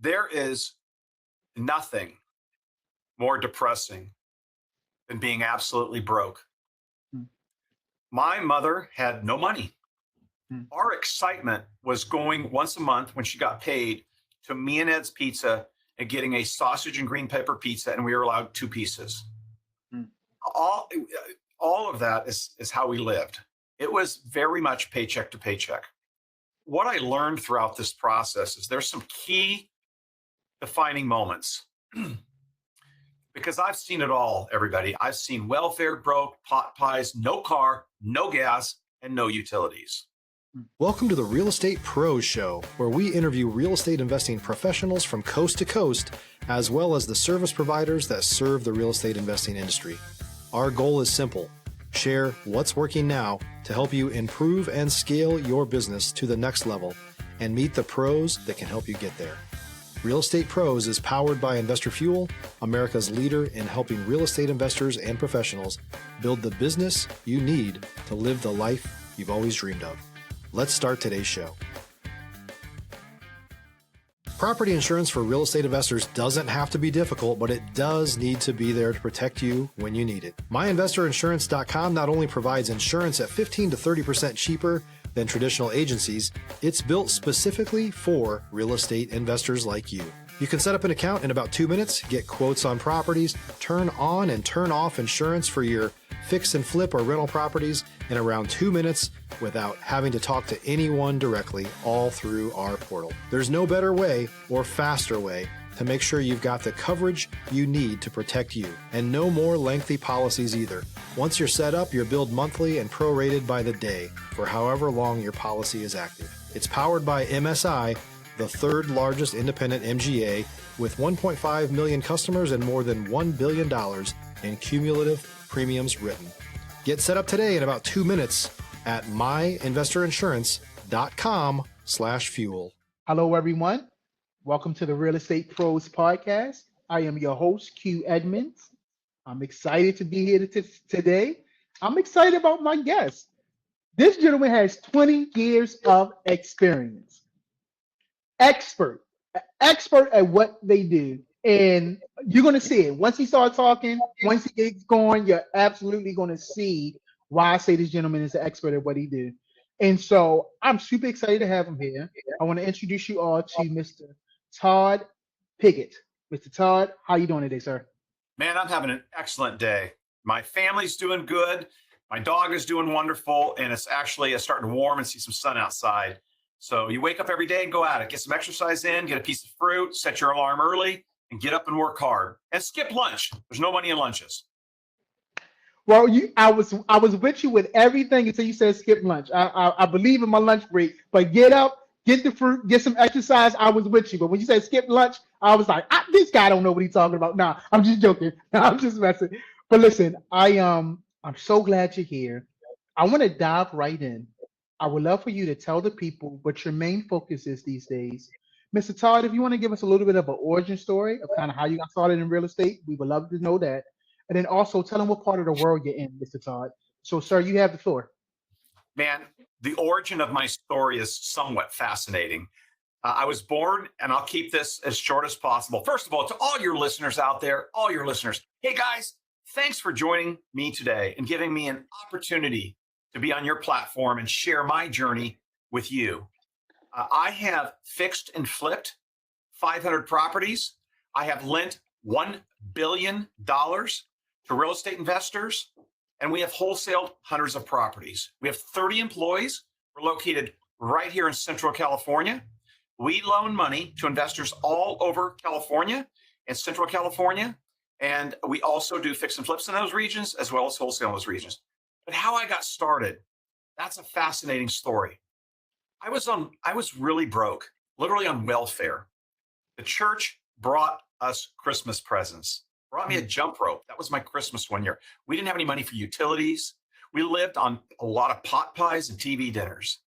There is nothing more depressing than being absolutely broke. Hmm. My mother had no money. Hmm. Our excitement was going once a month when she got paid to Me and Ed's Pizza and getting a sausage and green pepper pizza, and we were allowed 2 pieces. Hmm. All of that is how we lived. It was very much paycheck to paycheck. What I learned throughout this process is there's some key defining moments because I've seen it all, everybody. I've seen welfare, broke, pot pies, no car, no gas, and no utilities. Welcome to the Real Estate Pros Show, where we interview real estate investing professionals from coast to coast, as well as the service providers that serve the real estate investing industry. Our goal is simple: share what's working now to help you improve and scale your business to the next level and meet the pros that can help you get there. Real Estate Pros is powered by Investor Fuel, America's leader in helping real estate investors and professionals build the business you need to live the life you've always dreamed of. Let's start today's show. Property insurance for real estate investors doesn't have to be difficult, but it does need to be there to protect you when you need it. MyInvestorInsurance.com not only provides insurance at 15 to 30% cheaper than traditional agencies, it's built specifically for real estate investors like you. You can set up an account in about 2 minutes, get quotes on properties, turn on and turn off insurance for your fix and flip or rental properties in around 2 minutes without having to talk to anyone directly, all through our portal. There's no better way or faster way to make sure you've got the coverage you need to protect you, and no more lengthy policies either. Once you're set up, you're billed monthly and prorated by the day for however long your policy is active. It's powered by MSI, the third largest independent MGA, with 1.5 million customers and more than $1 billion in cumulative premiums written. Get set up today in about 2 minutes at myinvestoriinsurance.com/fuel. Hello, everyone. Welcome to the Real Estate Pros Podcast. I am your host, Q Edmonds. I'm excited to be here today. I'm excited about my guest. This gentleman has 20 years of experience. Expert at what they do. And you're going to see it. Once he starts talking, once he gets going, you're absolutely going to see why I say this gentleman is an expert at what he do. And so I'm super excited to have him here. I want to introduce you all to Mr. Todd Pigott. Mr. Todd, how you doing today, sir? Man, I'm having an excellent day. My family's doing good. My dog is doing wonderful. And it's starting to warm and see some sun outside. So you wake up every day and go at it, get some exercise in, get a piece of fruit, set your alarm early, and get up and work hard. And skip lunch. There's no money in lunches. Well, I was with you with everything until you said skip lunch. I believe in my lunch break, but get up, get the fruit, get some exercise. I was with you, but when you said skip lunch, I was like, this guy don't know what he's talking about. Nah, I'm just joking. I'm just messing. But listen, I'm so glad you're here. I want to dive right in. I would love for you to tell the people what your main focus is these days. Mr. Todd, if you want to give us a little bit of an origin story of kind of how you got started in real estate, we would love to know that. And then also tell them what part of the world you're in, Mr. Todd. So, sir, you have the floor. Man, the origin of my story is somewhat fascinating. I was born, and I'll keep this as short as possible. First of all, to all your listeners out there, all your listeners, hey guys, thanks for joining me today and giving me an opportunity to be on your platform and share my journey with you. I have fixed and flipped 500 properties. I have lent $1 billion to real estate investors, and we have wholesaled hundreds of properties. We have 30 employees. We're located right here in Central California. We loan money to investors all over California and Central California, and we also do fix and flips in those regions as well as wholesale in those regions. But how I got started, that's a fascinating story. I was really broke, literally on welfare. The church brought us Christmas presents, brought me a jump rope. That was my Christmas one year. We didn't have any money for utilities. We lived on a lot of pot pies and TV dinners.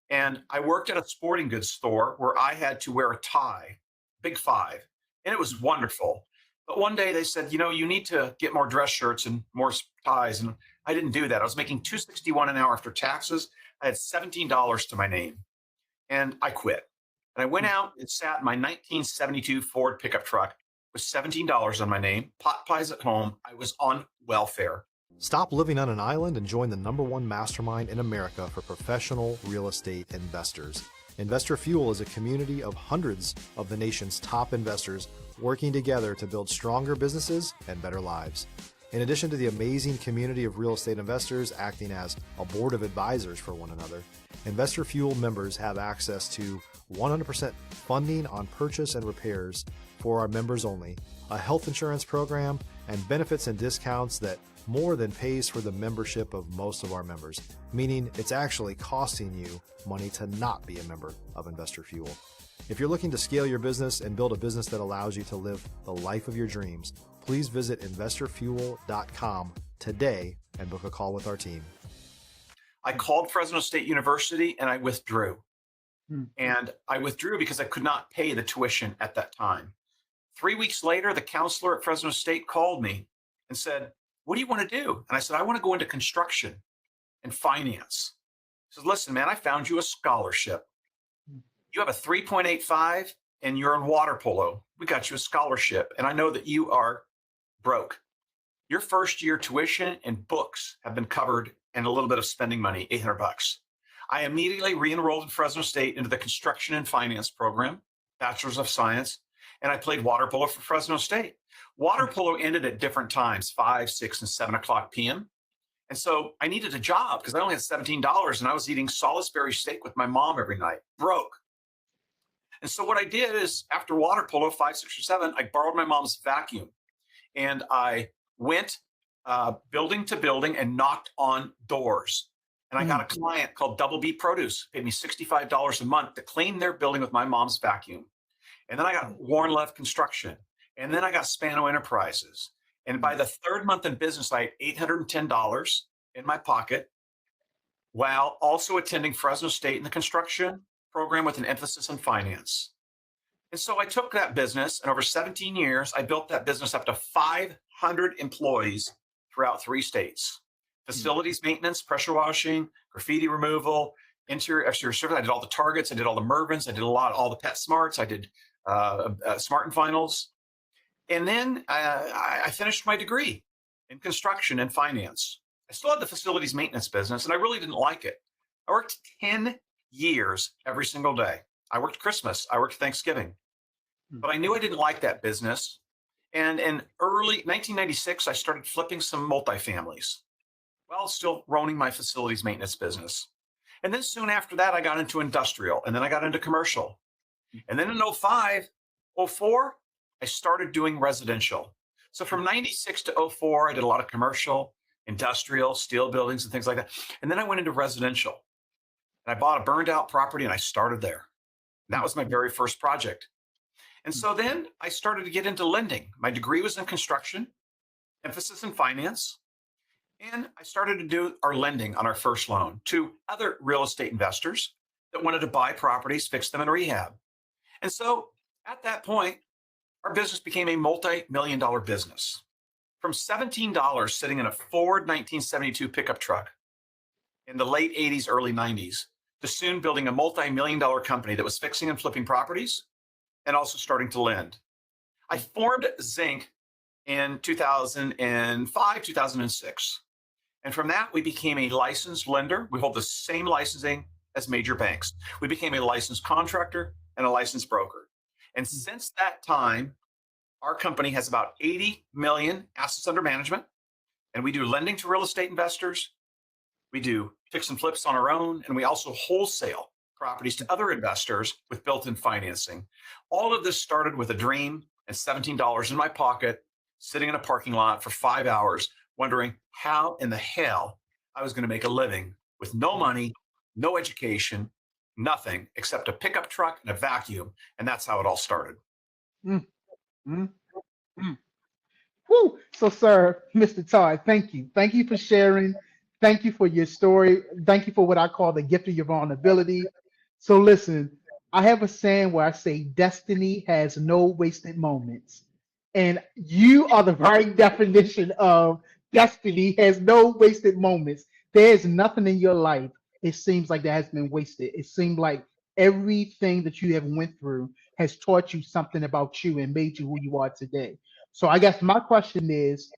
And I worked at a sporting goods store where I had to wear a tie, big 5, and it was wonderful. But one day they said, you need to get more dress shirts and more ties. And I didn't do that. I was making $2.61 an hour after taxes. I had $17 to my name, and I quit. And I went out and sat in my 1972 Ford pickup truck with $17 on my name, pot pies at home. I was on welfare. Stop living on an island and join the #1 mastermind in America for professional real estate investors. Investor Fuel is a community of hundreds of the nation's top investors working together to build stronger businesses and better lives. In addition to the amazing community of real estate investors acting as a board of advisors for one another, Investor Fuel members have access to 100% funding on purchase and repairs for our members only, a health insurance program, and benefits and discounts that more than pays for the membership of most of our members, meaning it's actually costing you money to not be a member of Investor Fuel. If you're looking to scale your business and build a business that allows you to live the life of your dreams, please visit investorfuel.com today and book a call with our team. I called Fresno State University and I withdrew. And I withdrew because I could not pay the tuition at that time. 3 weeks later, the counselor at Fresno State called me and said, "What do you want to do?" And I said, "I want to go into construction and finance." He said, "Listen, man, I found you a scholarship. You have a 3.85 and you're in water polo. We got you a scholarship. And I know that you are broke. Your first year tuition and books have been covered and a little bit of spending money, $800. I immediately re-enrolled in Fresno State into the construction and finance program, Bachelor's of Science, and I played water polo for Fresno State. Water polo ended at different times, 5, 6, and 7 o'clock p.m. And so I needed a job because I only had $17 and I was eating Salisbury steak with my mom every night, broke. And so what I did is after water polo, 5, 6, or 7, I borrowed my mom's vacuum and I went building to building and knocked on doors. And I got a client called Double B Produce, paid me $65 a month to clean their building with my mom's vacuum. And then I got Warren Love Construction. And then I got Spano Enterprises. And by the third month in business, I had $810 in my pocket while also attending Fresno State in the construction program with an emphasis on finance. And so I took that business, and over 17 years, I built that business up to 500 employees throughout 3 states. Facilities maintenance, pressure washing, graffiti removal, interior, exterior service. I did all the Targets. I did all the Mervins. I did all the Pet Smarts. I did Smart and Finals. And then I finished my degree in construction and finance. I still had the facilities maintenance business, and I really didn't like it. I worked 10 years every single day. I worked Christmas. I worked Thanksgiving. But I knew I didn't like that business. And in early 1996, I started flipping some multifamilies while still running my facilities maintenance business. And then soon after that, I got into industrial, and then I got into commercial. And then in 05, 04, I started doing residential. So from 96 to 04, I did a lot of commercial, industrial, steel buildings and things like that. And then I went into residential. And I bought a burned out property and I started there. And that was my very first project. And so then I started to get into lending. My degree was in construction, emphasis in finance. And I started to do our lending on our first loan to other real estate investors that wanted to buy properties, fix them, and rehab. And so at that point, our business became a multi-million-dollar business. From $17 sitting in a Ford 1972 pickup truck in the late 80s, early 90s, to soon building a multi-million-dollar company that was fixing and flipping properties and also starting to lend. I formed Zinc in 2005, 2006. And from that, we became a licensed lender. We hold the same licensing as major banks. We became a licensed contractor and a licensed broker. And since that time, our company has about 80 million assets under management. And we do lending to real estate investors. We do fix and flips on our own. And we also wholesale properties to other investors with built-in financing. All of this started with a dream and $17 in my pocket, sitting in a parking lot for 5 hours, wondering how in the hell I was going to make a living with no money, no education, nothing except a pickup truck and a vacuum. And that's how it all started. Mm, mm, mm. Woo. So, sir, Mr. Todd, thank you. Thank you for sharing. Thank you for your story. Thank you for what I call the gift of your vulnerability. So listen, I have a saying where I say destiny has no wasted moments. And you are the right definition of destiny has no wasted moments. There's nothing in your life, it seems like that has been wasted. It seemed like everything that you have went through has taught you something about you and made you who you are today. So I guess my question is,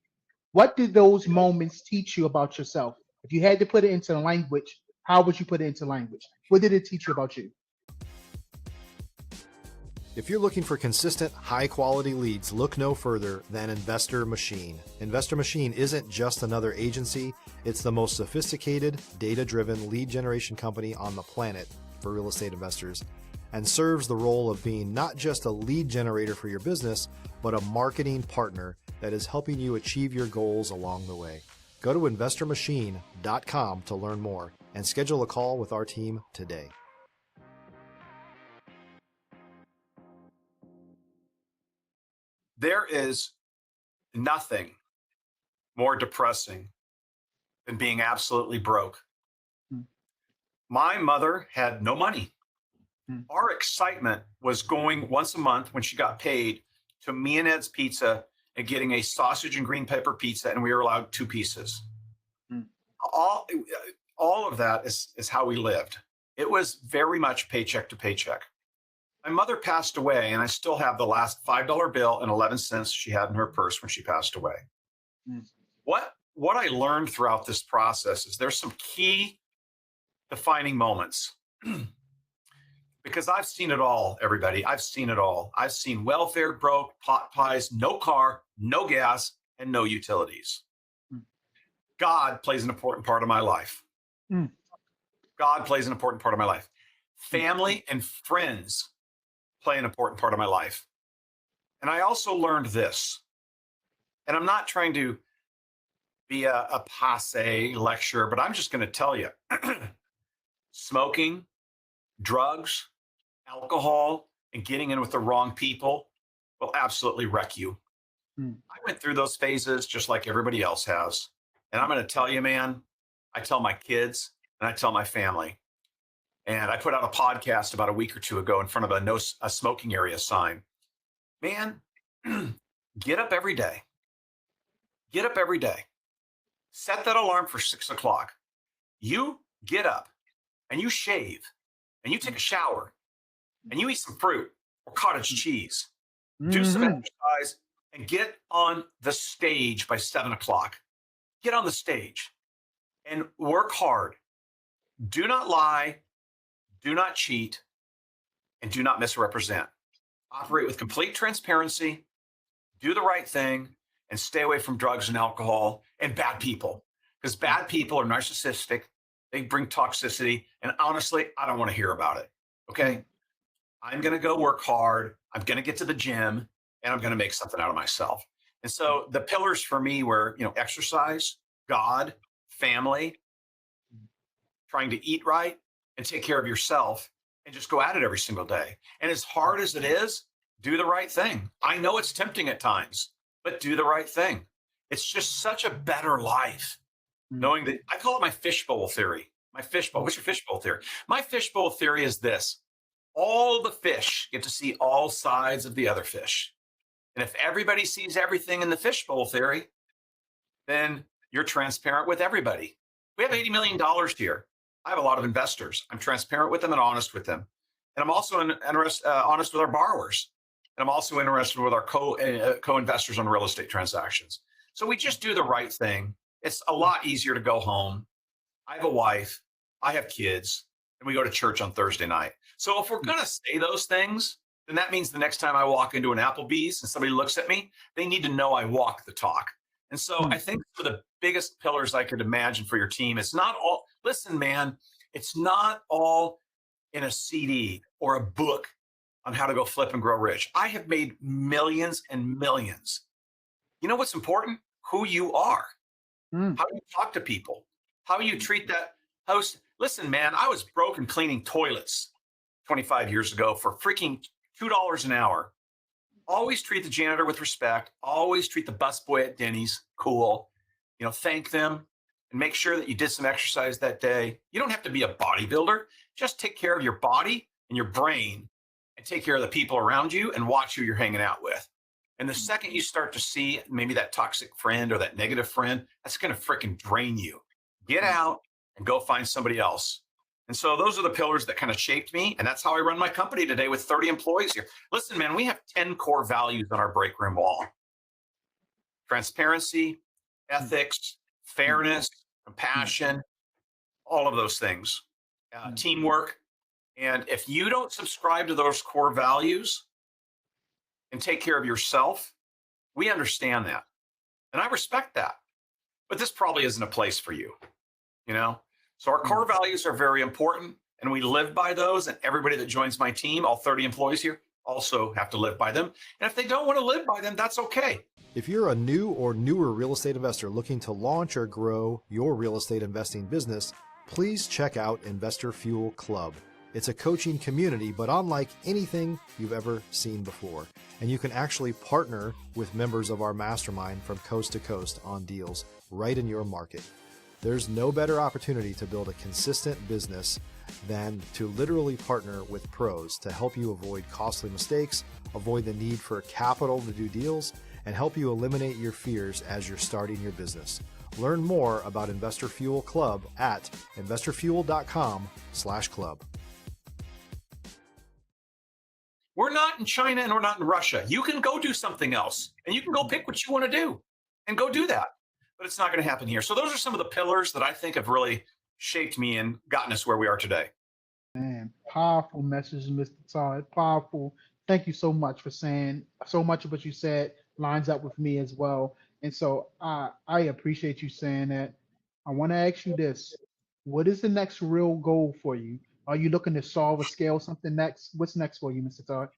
what did those moments teach you about yourself? If you had to put it into language, how would you put it into language? What did it teach you about you? If you're looking for consistent, high-quality leads, look no further than Investor Machine. Investor Machine isn't just another agency. It's the most sophisticated, data-driven lead generation company on the planet for real estate investors, and serves the role of being not just a lead generator for your business, but a marketing partner that is helping you achieve your goals along the way. Go to investormachine.com to learn more and schedule a call with our team today. There is nothing more depressing than being absolutely broke. Mm. My mother had no money. Mm. Our excitement was going once a month when she got paid to Me and Ed's Pizza and getting a sausage and green pepper pizza, and we were allowed 2 pieces. Mm. All of that is how we lived. It was very much paycheck to paycheck. My mother passed away, and I still have the last $5 bill and 11 cents she had in her purse when she passed away. Mm. What I learned throughout this process is there's some key defining moments. Because I've seen it all, everybody. I've seen it all. I've seen welfare, broke, pot pies, no car, no gas, and no utilities. Mm. God plays an important part of my life. Mm. God plays an important part of my life. Family and friends play an important part of my life. And I also learned this, and I'm not trying to be a passe lecturer, but I'm just going to tell you, smoking, drugs, alcohol, and getting in with the wrong people will absolutely wreck you. Mm. I went through those phases just like everybody else has. And I'm going to tell you, man, I tell my kids and I tell my family. And I put out a podcast about a week or 2 ago in front of a smoking area sign. Man, get up every day. Get up every day. Set that alarm for 6 o'clock. You get up and you shave and you take a shower and you eat some fruit or cottage cheese. Do some exercise and get on the stage by 7 o'clock. Get on the stage and work hard. Do not lie. Do not cheat, and do not misrepresent. Operate with complete transparency, do the right thing, and stay away from drugs and alcohol and bad people. Because bad people are narcissistic. They bring toxicity. And honestly, I don't want to hear about it. Okay? I'm going to go work hard. I'm going to get to the gym, and I'm going to make something out of myself. And so the pillars for me were, exercise, God, family, trying to eat right, and take care of yourself, and just go at it every single day. And as hard as it is, do the right thing. I know it's tempting at times, but do the right thing. It's just such a better life. Knowing that, I call it my fishbowl theory. What's your fishbowl theory? My fishbowl theory is this: all the fish get to see all sides of the other fish. And if everybody sees everything in the fishbowl theory, then you're transparent with everybody. We have $80 million here. I have a lot of investors. I'm transparent with them and honest with them. And I'm also honest with our borrowers. And I'm also interested with our co-investors on real estate transactions. So we just do the right thing. It's a lot easier to go home. I have a wife. I have kids. And we go to church on Thursday night. So if we're going to say those things, then that means the next time I walk into an Applebee's and somebody looks at me, they need to know I walk the talk. And so I think for the biggest pillars I could imagine for your team, it's not all, listen, man, it's not all in a CD or a book on how to go flip and grow rich. I have made millions and millions. You know what's important? Who you are. How you talk to people. How you treat that host. Listen, man, I was broke cleaning toilets 25 years ago for freaking $2 an hour. Always treat the janitor with respect. Always treat the busboy at Denny's cool. Thank them and make sure that you did some exercise that day. You don't have to be a bodybuilder. Just take care of your body and your brain and take care of the people around you and watch who you're hanging out with. And the second you start to see maybe that toxic friend or that negative friend, that's going to freaking drain you. Get out and go find somebody else And so those are the pillars that kind of shaped me. And that's how I run my company today with 30 employees here. Listen, man, we have 10 core values on our break room wall: transparency, ethics, fairness, compassion, all of those things, teamwork. And if you don't subscribe to those core values and take care of yourself, we understand that. And I respect that. But this probably isn't a place for you, you know? So our core values are very important, and we live by those. And everybody that joins my team, all 30 employees here, also have to live by them. And if they don't want to live by them, that's okay. If you're a new or newer real estate investor looking to launch or grow your real estate investing business, please check out Investor Fuel Club. It's a coaching community, but unlike anything you've ever seen before. And you can actually partner with members of our mastermind from coast to coast on deals right in your market. There's no better opportunity to build a consistent business than to literally partner with pros to help you avoid costly mistakes, avoid the need for capital to do deals, and help you eliminate your fears as you're starting your business. Learn more about Investor Fuel Club at investorfuel.com/club. We're not in China and we're not in Russia. You can go do something else, and you can go pick what you want to do and go do that. But it's not going to happen here. So those are some of the pillars that I think have really shaped me and gotten us where we are today. Man, powerful message, Mr. Todd. Powerful. Thank you so much for saying so much of what you said lines up with me as well. And so I appreciate you saying that. I want to ask you this. What is the next real goal for you? Are you looking to solve or scale something next? What's next for you, Mr. Todd?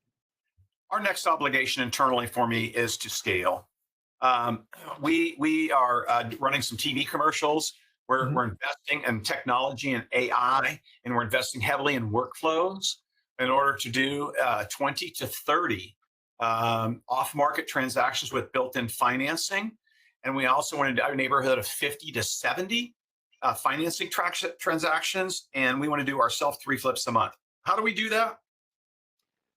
Our next obligation internally for me is to scale. We are running some TV commercials. We're investing in technology and AI, and we're investing heavily in workflows in order to do 20 to 30 off-market transactions with built-in financing. And we also want to do a neighborhood of 50 to 70 financing transactions, and we want to do ourselves 3 flips a month. How do we do that?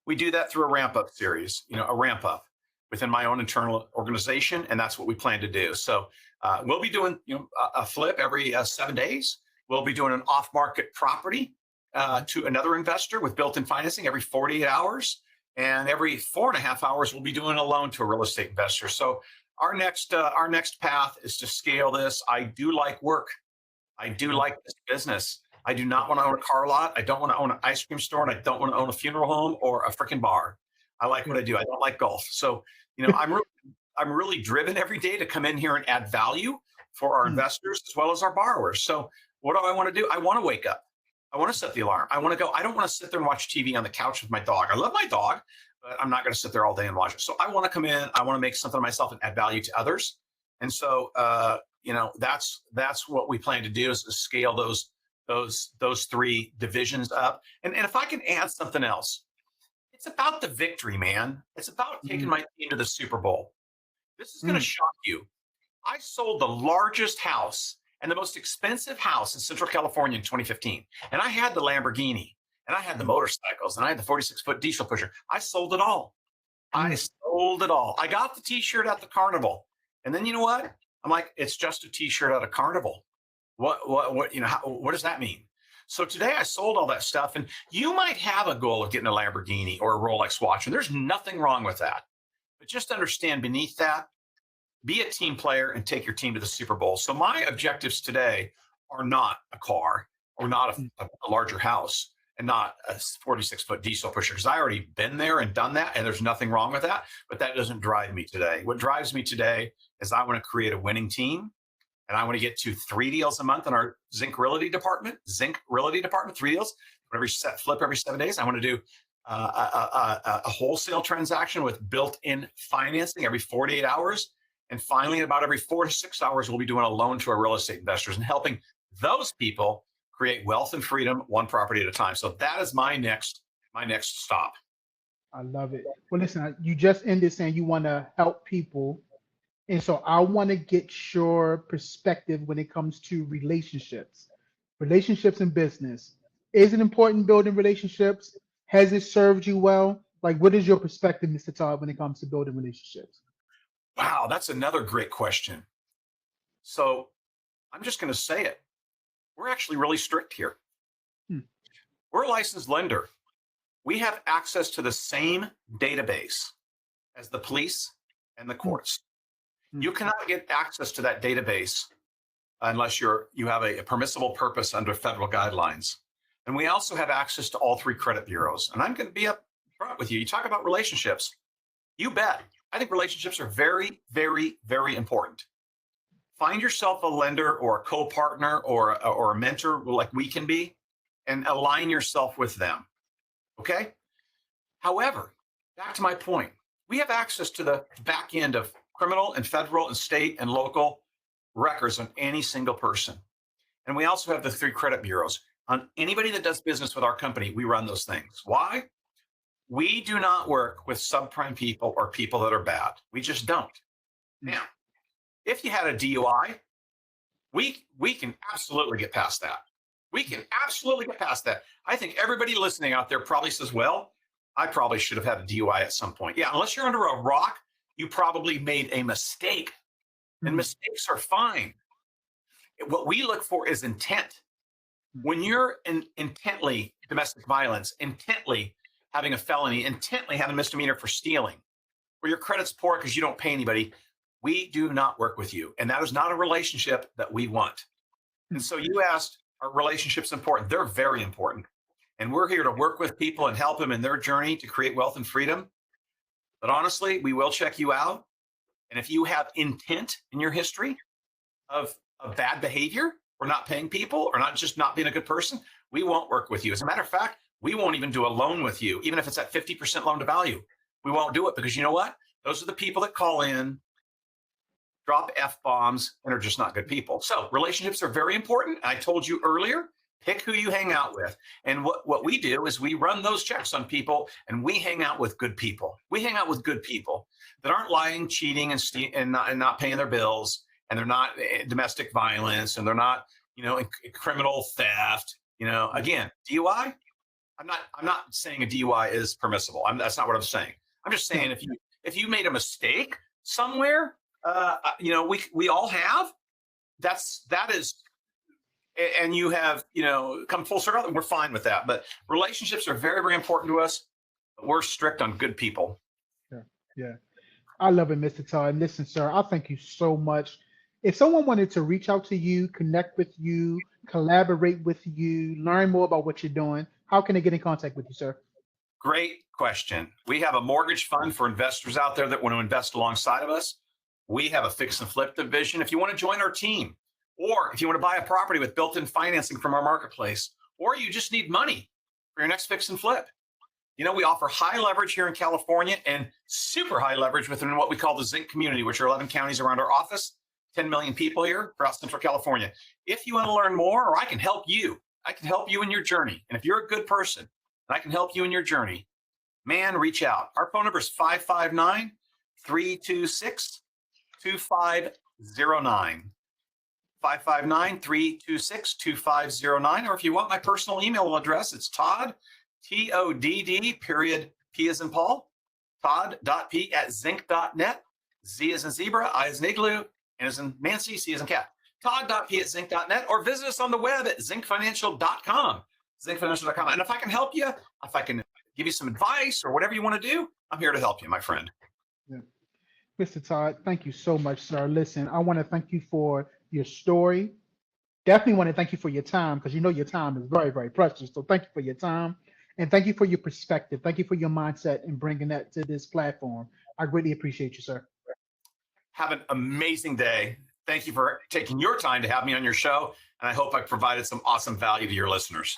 We do that through a ramp-up series, a ramp-up within my own internal organization, and that's what we plan to do. So we'll be doing a flip every 7 days. We'll be doing an off-market property to another investor with built-in financing every 48 hours. And every 4.5 hours, we'll be doing a loan to a real estate investor. So our next path is to scale this. I do like work. I do like this business. I do not want to own a car lot. I don't want to own an ice cream store, and I don't want to own a funeral home or a freaking bar. I like what I do. I don't like golf. So, I'm really driven every day to come in here and add value for our investors as well as our borrowers. So what do I want to do? I want to wake up. I want to set the alarm. I want to go. I don't want to sit there and watch TV on the couch with my dog. I love my dog, but I'm not going to sit there all day and watch it. So I want to come in. I want to make something of myself and add value to others. And so, that's what we plan to do is to scale those 3 divisions up. And if I can add something else, it's about the victory, man. It's about taking my team to the Super Bowl. This is going to shock you. I sold the largest house and the most expensive house in Central California in 2015. And I had the Lamborghini, and I had the motorcycles, and I had the 46-foot diesel pusher. I sold it all. I sold it all. I got the T-shirt at the carnival. And then you know what? I'm like, it's just a T-shirt at a carnival. What does that mean? So today I sold all that stuff, and you might have a goal of getting a Lamborghini or a Rolex watch, and there's nothing wrong with that. But just understand beneath that, be a team player and take your team to the Super Bowl. So my objectives today are not a car or not a larger house and not a 46-foot diesel pusher, because I already been there and done that, and there's nothing wrong with that. But that doesn't drive me today. What drives me today is I want to create a winning team. And I want to get to 3 deals a month in our Zinc Realty department, 3 deals, flip every 7 days. I want to do a wholesale transaction with built-in financing every 48 hours. And finally, about every 4 to 6 hours, we'll be doing a loan to our real estate investors and helping those people create wealth and freedom one property at a time. So that is my next stop. I love it. Well, listen, you just ended saying you want to help people. And so I want to get your perspective when it comes to relationships in business. Is it important building relationships? Has it served you well? Like, what is your perspective, Mr. Todd, when it comes to building relationships? Wow, that's another great question. So I'm just going to say it. We're actually really strict here. We're a licensed lender. We have access to the same database as the police and the courts. You cannot get access to that database unless you have a permissible purpose under federal guidelines. And we also have access to all 3 credit bureaus. And I'm going to be up front with you. You talk about relationships. You bet. I think relationships are very, very, very important. Find yourself a lender or a co-partner or a mentor like we can be, and align yourself with them. Okay? However, back to my point, we have access to the back end of criminal and federal and state and local records on any single person. And we also have the 3 credit bureaus. On anybody that does business with our company, we run those things. Why? We do not work with subprime people or people that are bad. We just don't. Now, if you had a DUI, we can absolutely get past that. We can absolutely get past that. I think everybody listening out there probably says, well, I probably should have had a DUI at some point. Yeah, unless you're under a rock, you probably made a mistake. And mistakes are fine. What we look for is intent. When you're intently domestic violence, intently having a felony, intently having a misdemeanor for stealing, or your credit's poor because you don't pay anybody, we do not work with you. And that is not a relationship that we want. And so you asked, are relationships important? They're very important. And we're here to work with people and help them in their journey to create wealth and freedom. But honestly, we will check you out. And if you have intent in your history of bad behavior or not paying people or not being a good person, we won't work with you. As a matter of fact, we won't even do a loan with you, even if it's at 50% loan to value. We won't do it because you know what? Those are the people that call in, drop F-bombs, and are just not good people. So relationships are very important. I told you earlier, pick who you hang out with. And what we do is we run those checks on people, and we hang out with good people. We hang out with good people that aren't lying, cheating, and not paying their bills, and they're not domestic violence, and they're not, criminal theft. Again, DUI. I'm not saying a DUI is permissible. That's not what I'm saying. I'm just saying if you made a mistake somewhere, we all have. That is, and you have come full circle. We're fine with that. But relationships are very, very important to us. But we're strict on good people. Yeah. I love it, Mr. Todd. Listen, sir, I thank you so much. If someone wanted to reach out to you, connect with you, collaborate with you, learn more about what you're doing, how can they get in contact with you, sir? Great question. We have a mortgage fund for investors out there that want to invest alongside of us. We have a fix and flip division. If you want to join our team, or if you want to buy a property with built-in financing from our marketplace, or you just need money for your next fix and flip, we offer high leverage here in California and super high leverage within what we call the Zinc community, which are 11 counties around our office, 10 million people here across Central California. If you want to learn more, or I can help you in your journey. And if you're a good person and I can help you in your journey, man, reach out. Our phone number is 559-326-2509. 559-326-2509. Or if you want my personal email address, it's Todd, Todd, period, P as in Paul, Todd.P@zinc.net, Z as in zebra, I as in igloo, N as in Nancy, C as in cat. Todd.P@zinc.net, or visit us on the web at zincfinancial.com. Zincfinancial.com. And if I can help you, if I can give you some advice or whatever you want to do, I'm here to help you, my friend. Yeah. Mr. Todd, thank you so much, sir. Listen, I want to thank you for your story. Definitely want to thank you for your time, because your time is very, very precious. So thank you for your time. And thank you for your perspective. Thank you for your mindset and bringing that to this platform. I greatly appreciate you, sir. Have an amazing day. Thank you for taking your time to have me on your show. And I hope I provided some awesome value to your listeners.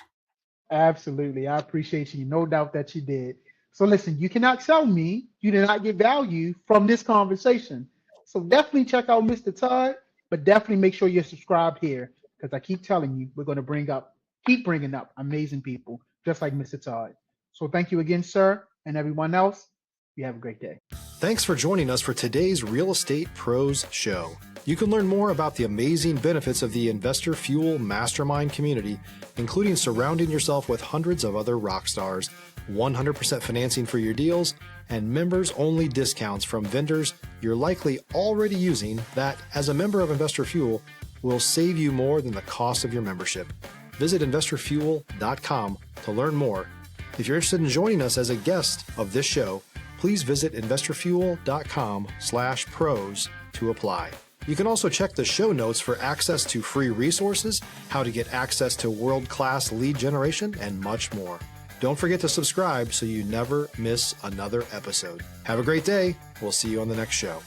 Absolutely. I appreciate you. No doubt that you did. So listen, you cannot tell me you did not get value from this conversation. So definitely check out Mr. Todd, but definitely make sure you're subscribed here, because I keep telling you, we're going to keep bringing up amazing people just like Mr. Todd. So thank you again, sir, and everyone else. You have a great day. Thanks for joining us for today's Real Estate Pros Show. You can learn more about the amazing benefits of the Investor Fuel Mastermind community, including surrounding yourself with hundreds of other rock stars, 100% financing for your deals, and members-only discounts from vendors you're likely already using that, as a member of Investor Fuel, will save you more than the cost of your membership. Visit investorfuel.com to learn more. If you're interested in joining us as a guest of this show, please visit investorfuel.com/pros to apply. You can also check the show notes for access to free resources, how to get access to world-class lead generation, and much more. Don't forget to subscribe so you never miss another episode. Have a great day. We'll see you on the next show.